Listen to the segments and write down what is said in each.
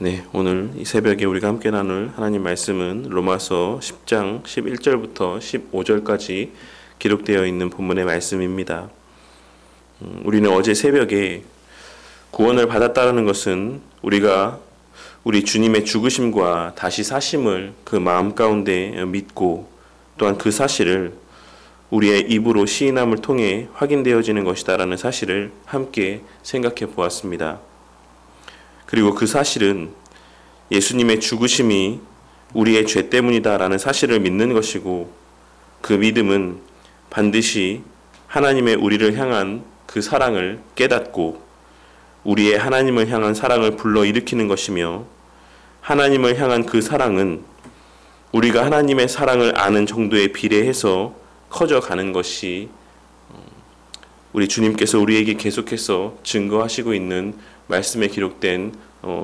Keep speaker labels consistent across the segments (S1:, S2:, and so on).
S1: 네, 오늘 이 새벽에 우리가 함께 나눌 하나님 말씀은 로마서 10장 11절부터 15절까지 기록되어 있는 본문의 말씀입니다. 우리는 어제 새벽에 구원을 받았다는 것은 우리가 우리 주님의 죽으심과 다시 사심을 그 마음 가운데 믿고 또한 그 사실을 우리의 입으로 시인함을 통해 확인되어지는 것이다라는 사실을 함께 생각해 보았습니다. 그리고 그 사실은 예수님의 죽으심이 우리의 죄 때문이다라는 사실을 믿는 것이고, 그 믿음은 반드시 하나님의 우리를 향한 그 사랑을 깨닫고 우리의 하나님을 향한 사랑을 불러일으키는 것이며, 하나님을 향한 그 사랑은 우리가 하나님의 사랑을 아는 정도에 비례해서 커져가는 것이 우리 주님께서 우리에게 계속해서 증거하시고 있는 말씀에 기록된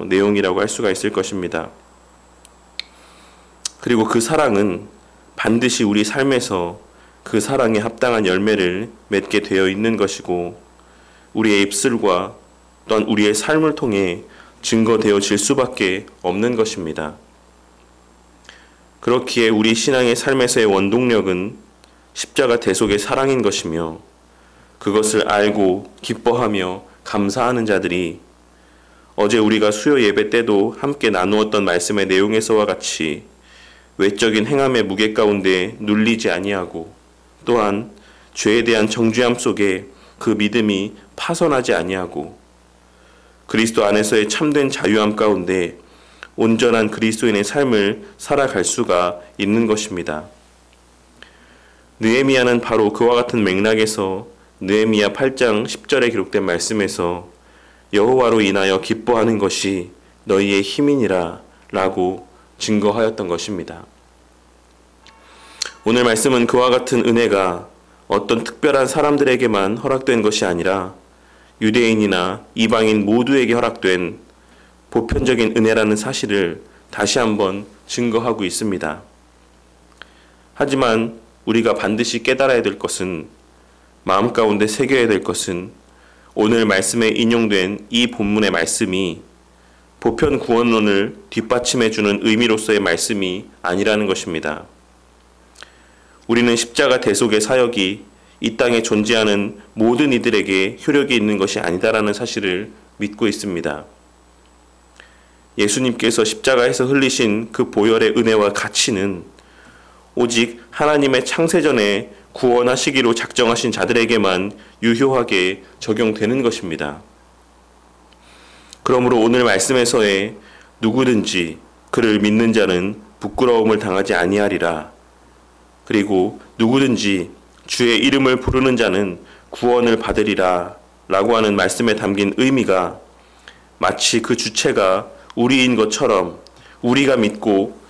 S1: 내용이라고 할 수가 있을 것입니다. 그리고 그 사랑은 반드시 우리 삶에서 그 사랑에 합당한 열매를 맺게 되어 있는 것이고, 우리의 입술과 또한 우리의 삶을 통해 증거되어질 수밖에 없는 것입니다. 그렇기에 우리 신앙의 삶에서의 원동력은 십자가 대속의 사랑인 것이며, 그것을 알고 기뻐하며 감사하는 자들이 어제 우리가 수요 예배 때도 함께 나누었던 말씀의 내용에서와 같이 외적인 행함의 무게 가운데 눌리지 아니하고, 또한 죄에 대한 정죄함 속에 그 믿음이 파손하지 아니하고, 그리스도 안에서의 참된 자유함 가운데 온전한 그리스도인의 삶을 살아갈 수가 있는 것입니다. 느헤미야는 바로 그와 같은 맥락에서 느헤미야 8장 10절에 기록된 말씀에서 여호와로 인하여 기뻐하는 것이 너희의 힘이니라 라고 증거하였던 것입니다. 오늘 말씀은 그와 같은 은혜가 어떤 특별한 사람들에게만 허락된 것이 아니라 유대인이나 이방인 모두에게 허락된 보편적인 은혜라는 사실을 다시 한번 증거하고 있습니다. 하지만 우리가 반드시 깨달아야 될 것은, 마음 가운데 새겨야 될 것은, 오늘 말씀에 인용된 이 본문의 말씀이 보편 구원론을 뒷받침해주는 의미로서의 말씀이 아니라는 것입니다. 우리는 십자가 대속의 사역이 이 땅에 존재하는 모든 이들에게 효력이 있는 것이 아니다라는 사실을 믿고 있습니다. 예수님께서 십자가에서 흘리신 그 보혈의 은혜와 가치는 오직 하나님의 창세전에 구원하시기로 작정하신 자들에게만 유효하게 적용되는 것입니다. 그러므로 오늘 말씀에서의 누구든지 그를 믿는 자는 부끄러움을 당하지 아니하리라, 그리고 누구든지 주의 이름을 부르는 자는 구원을 받으리라 라고 하는 말씀에 담긴 의미가 마치 그 주체가 우리인 것처럼, 우리가 믿고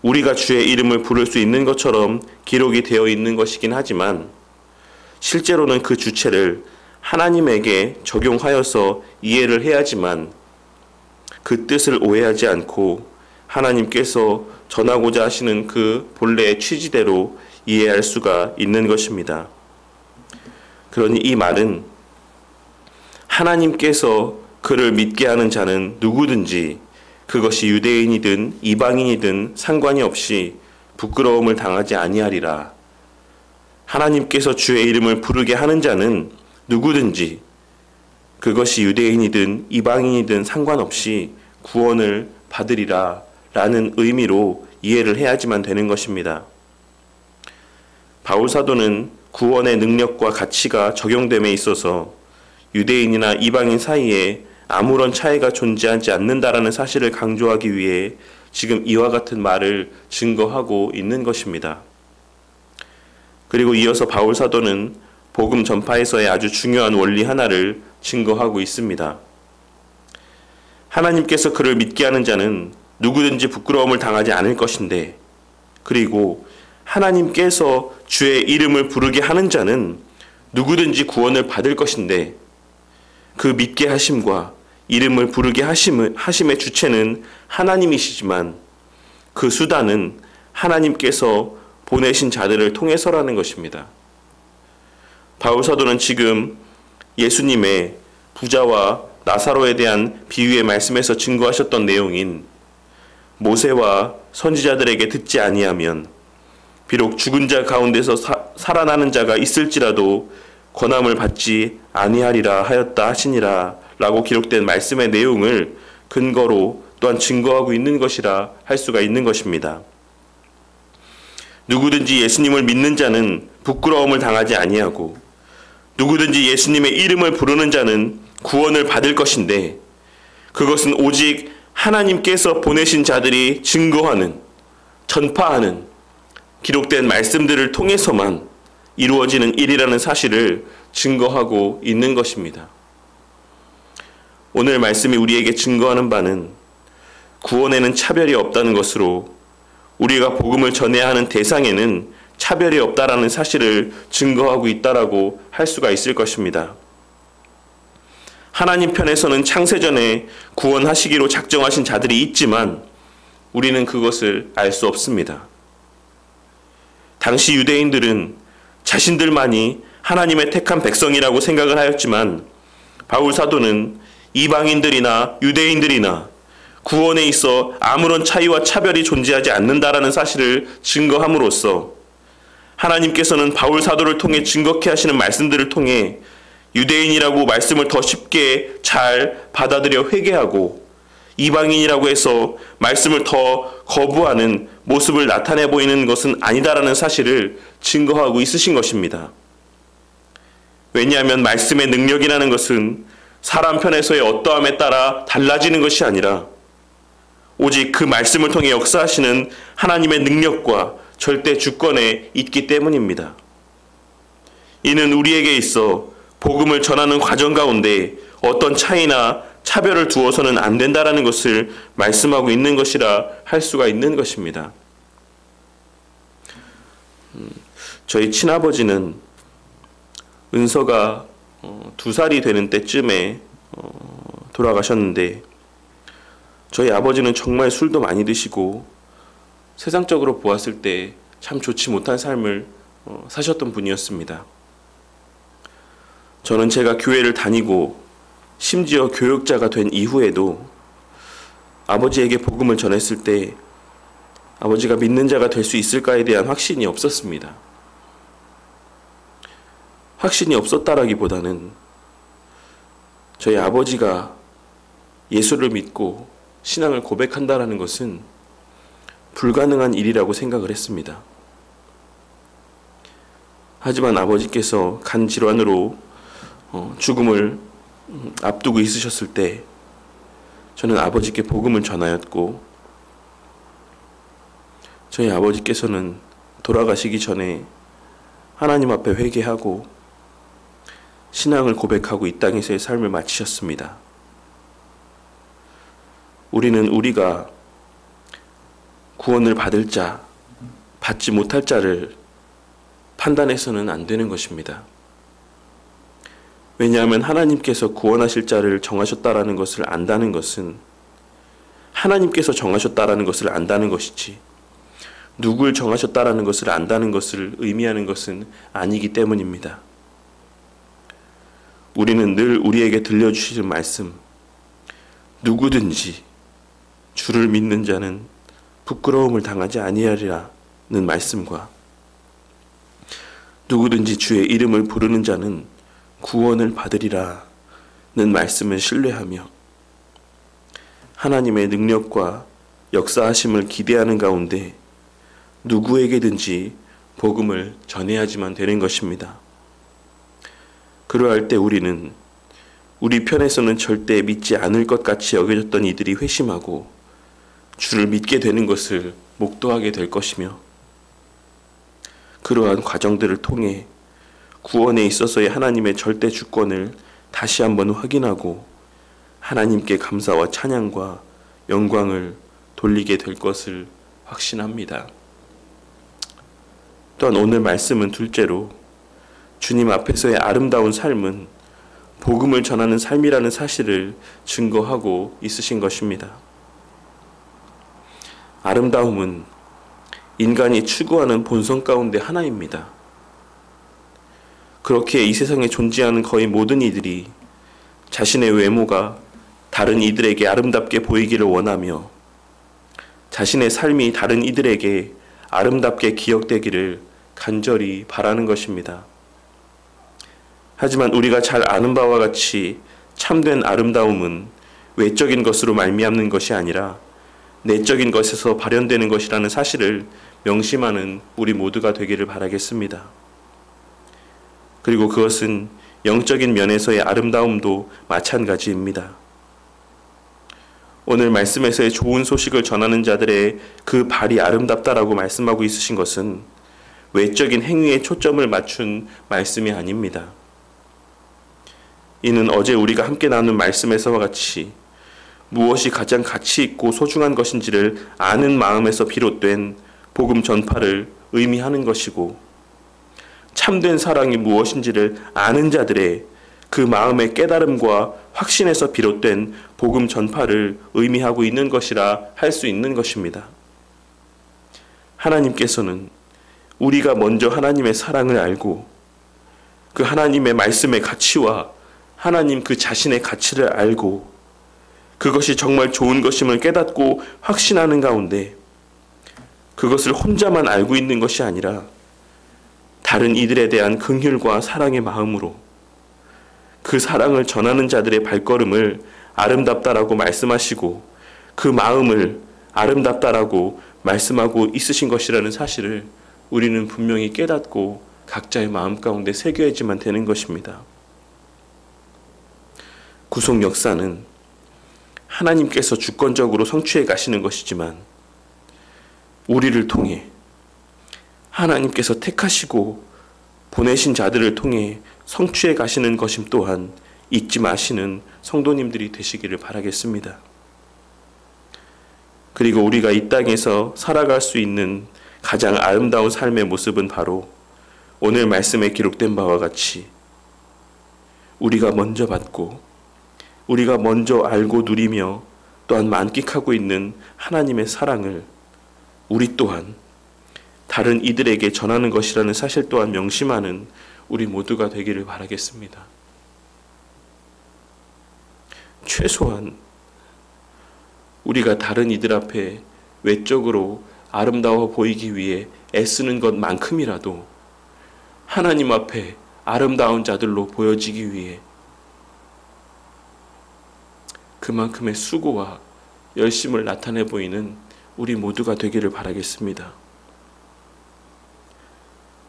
S1: 우리가 주의 이름을 부를 수 있는 것처럼 기록이 되어 있는 것이긴 하지만, 실제로는 그 주체를 하나님에게 적용하여서 이해를 해야지만 그 뜻을 오해하지 않고 하나님께서 전하고자 하시는 그 본래의 취지대로 이해할 수가 있는 것입니다. 그러니 이 말은 하나님께서 그를 믿게 하는 자는 누구든지, 그것이 유대인이든 이방인이든 상관이 없이 부끄러움을 당하지 아니하리라. 하나님께서 주의 이름을 부르게 하는 자는 누구든지, 그것이 유대인이든 이방인이든 상관없이 구원을 받으리라 라는 의미로 이해를 해야지만 되는 것입니다. 바울 사도는 구원의 능력과 가치가 적용됨에 있어서 유대인이나 이방인 사이에 아무런 차이가 존재하지 않는다라는 사실을 강조하기 위해 지금 이와 같은 말을 증거하고 있는 것입니다. 그리고 이어서 바울 사도는 복음 전파에서의 아주 중요한 원리 하나를 증거하고 있습니다. 하나님께서 그를 믿게 하는 자는 누구든지 부끄러움을 당하지 않을 것인데, 그리고 하나님께서 주의 이름을 부르게 하는 자는 누구든지 구원을 받을 것인데, 그 믿게 하심과 이름을 부르게 하심의 주체는 하나님이시지만 그 수단은 하나님께서 보내신 자들을 통해서라는 것입니다. 바울 사도는 지금 예수님의 부자와 나사로에 대한 비유의 말씀에서 증거하셨던 내용인 모세와 선지자들에게 듣지 아니하면 비록 죽은 자 가운데서 살아나는 자가 있을지라도 권함을 받지 아니하리라 하였다 하시니라 라고 기록된 말씀의 내용을 근거로 또한 증거하고 있는 것이라 할 수가 있는 것입니다. 누구든지 예수님을 믿는 자는 부끄러움을 당하지 아니하고 누구든지 예수님의 이름을 부르는 자는 구원을 받을 것인데 그것은 오직 하나님께서 보내신 자들이 증거하는, 전파하는 기록된 말씀들을 통해서만 이루어지는 일이라는 사실을 증거하고 있는 것입니다. 오늘 말씀이 우리에게 증거하는 바는 구원에는 차별이 없다는 것으로 우리가 복음을 전해야 하는 대상에는 차별이 없다라는 사실을 증거하고 있다라고 할 수가 있을 것입니다. 하나님 편에서는 창세전에 구원하시기로 작정하신 자들이 있지만 우리는 그것을 알 수 없습니다. 당시 유대인들은 자신들만이 하나님의 택한 백성이라고 생각을 하였지만 바울 사도는 이방인들이나 유대인들이나 구원에 있어 아무런 차이와 차별이 존재하지 않는다라는 사실을 증거함으로써 하나님께서는 바울 사도를 통해 증거케 하시는 말씀들을 통해 유대인이라고 말씀을 더 쉽게 잘 받아들여 회개하고 이방인이라고 해서 말씀을 더 거부하는 모습을 나타내 보이는 것은 아니다라는 사실을 증거하고 있으신 것입니다. 왜냐하면 말씀의 능력이라는 것은 사람 편에서의 어떠함에 따라 달라지는 것이 아니라 오직 그 말씀을 통해 역사하시는 하나님의 능력과 절대 주권에 있기 때문입니다. 이는 우리에게 있어 복음을 전하는 과정 가운데 어떤 차이나 차별을 두어서는 안 된다라는 것을 말씀하고 있는 것이라 할 수가 있는 것입니다. 저희 친아버지는 은서가 2살이 되는 때쯤에 돌아가셨는데 저희 아버지는 정말 술도 많이 드시고 세상적으로 보았을 때 참 좋지 못한 삶을 사셨던 분이었습니다. 저는 제가 교회를 다니고 심지어 교육자가 된 이후에도 아버지에게 복음을 전했을 때 아버지가 믿는 자가 될 수 있을까에 대한 확신이 없었습니다. 확신이 없었다라기보다는 저희 아버지가 예수를 믿고 신앙을 고백한다라는 것은 불가능한 일이라고 생각을 했습니다. 하지만 아버지께서 간 질환으로 죽음을 앞두고 있으셨을 때 저는 아버지께 복음을 전하였고 저희 아버지께서는 돌아가시기 전에 하나님 앞에 회개하고 신앙을 고백하고 이 땅에서의 삶을 마치셨습니다. 우리는 우리가 구원을 받을 자, 받지 못할 자를 판단해서는 안 되는 것입니다. 왜냐하면 하나님께서 구원하실 자를 정하셨다라는 것을 안다는 것은 하나님께서 정하셨다라는 것을 안다는 것이지 누굴 정하셨다라는 것을 안다는 것을 의미하는 것은 아니기 때문입니다. 우리는 늘 우리에게 들려주시는 말씀, 누구든지 주를 믿는 자는 부끄러움을 당하지 아니하리라는 말씀과 누구든지 주의 이름을 부르는 자는 구원을 받으리라는 말씀을 신뢰하며 하나님의 능력과 역사하심을 기대하는 가운데 누구에게든지 복음을 전해야지만 되는 것입니다. 그러할 때 우리는 우리 편에서는 절대 믿지 않을 것 같이 여겨졌던 이들이 회심하고 주를 믿게 되는 것을 목도하게 될 것이며 그러한 과정들을 통해 구원에 있어서의 하나님의 절대 주권을 다시 한번 확인하고 하나님께 감사와 찬양과 영광을 돌리게 될 것을 확신합니다. 또한 오늘 말씀은 둘째로 주님 앞에서의 아름다운 삶은 복음을 전하는 삶이라는 사실을 증거하고 있으신 것입니다. 아름다움은 인간이 추구하는 본성 가운데 하나입니다. 그렇게 이 세상에 존재하는 거의 모든 이들이 자신의 외모가 다른 이들에게 아름답게 보이기를 원하며 자신의 삶이 다른 이들에게 아름답게 기억되기를 간절히 바라는 것입니다. 하지만 우리가 잘 아는 바와 같이 참된 아름다움은 외적인 것으로 말미암는 것이 아니라 내적인 것에서 발현되는 것이라는 사실을 명심하는 우리 모두가 되기를 바라겠습니다. 그리고 그것은 영적인 면에서의 아름다움도 마찬가지입니다. 오늘 말씀에서의 좋은 소식을 전하는 자들의 그 발이 아름답다라고 말씀하고 있으신 것은 외적인 행위에 초점을 맞춘 말씀이 아닙니다. 이는 어제 우리가 함께 나눈 말씀에서와 같이 무엇이 가장 가치 있고 소중한 것인지를 아는 마음에서 비롯된 복음 전파를 의미하는 것이고, 참된 사랑이 무엇인지를 아는 자들의 그 마음의 깨달음과 확신에서 비롯된 복음 전파를 의미하고 있는 것이라 할 수 있는 것입니다. 하나님께서는 우리가 먼저 하나님의 사랑을 알고 그 하나님의 말씀의 가치와 하나님 그 자신의 가치를 알고 그것이 정말 좋은 것임을 깨닫고 확신하는 가운데 그것을 혼자만 알고 있는 것이 아니라 다른 이들에 대한 긍휼과 사랑의 마음으로 그 사랑을 전하는 자들의 발걸음을 아름답다라고 말씀하시고 그 마음을 아름답다라고 말씀하고 있으신 것이라는 사실을 우리는 분명히 깨닫고 각자의 마음 가운데 새겨야지만 되는 것입니다. 구속 역사는 하나님께서 주권적으로 성취해 가시는 것이지만 우리를 통해 하나님께서 택하시고 보내신 자들을 통해 성취해 가시는 것임 또한 잊지 마시는 성도님들이 되시기를 바라겠습니다. 그리고 우리가 이 땅에서 살아갈 수 있는 가장 아름다운 삶의 모습은 바로 오늘 말씀에 기록된 바와 같이 우리가 먼저 받고 우리가 먼저 알고 누리며 또한 만끽하고 있는 하나님의 사랑을 우리 또한 다른 이들에게 전하는 것이라는 사실 또한 명심하는 우리 모두가 되기를 바라겠습니다. 최소한 우리가 다른 이들 앞에 외적으로 아름다워 보이기 위해 애쓰는 것만큼이라도 하나님 앞에 아름다운 자들로 보여지기 위해 그만큼의 수고와 열심을 나타내 보이는 우리 모두가 되기를 바라겠습니다.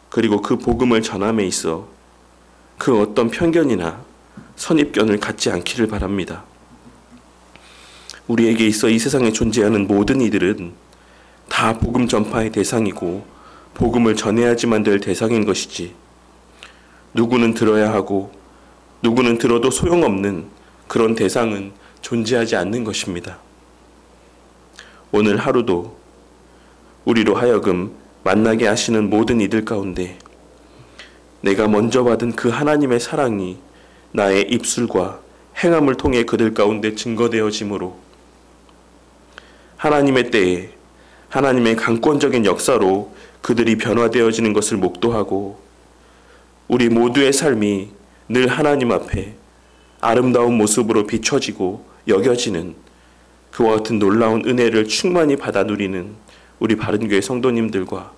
S1: 그리고 그 복음을 전함에 있어 그 어떤 편견이나 선입견을 갖지 않기를 바랍니다. 우리에게 있어 이 세상에 존재하는 모든 이들은 다 복음 전파의 대상이고 복음을 전해야지만 될 대상인 것이지 누구는 들어야 하고 누구는 들어도 소용없는 그런 대상은 존재하지 않는 것입니다. 오늘 하루도 우리로 하여금 만나게 하시는 모든 이들 가운데 내가 먼저 받은 그 하나님의 사랑이 나의 입술과 행함을 통해 그들 가운데 증거되어지므로 하나님의 때에 하나님의 강권적인 역사로 그들이 변화되어지는 것을 목도하고 우리 모두의 삶이 늘 하나님 앞에 아름다운 모습으로 비춰지고 여겨지는 그와 같은 놀라운 은혜를 충만히 받아 누리는 우리 바른교회 성도님들과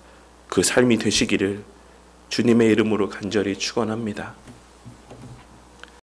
S1: 그 삶이 되시기를 주님의 이름으로 간절히 축원합니다.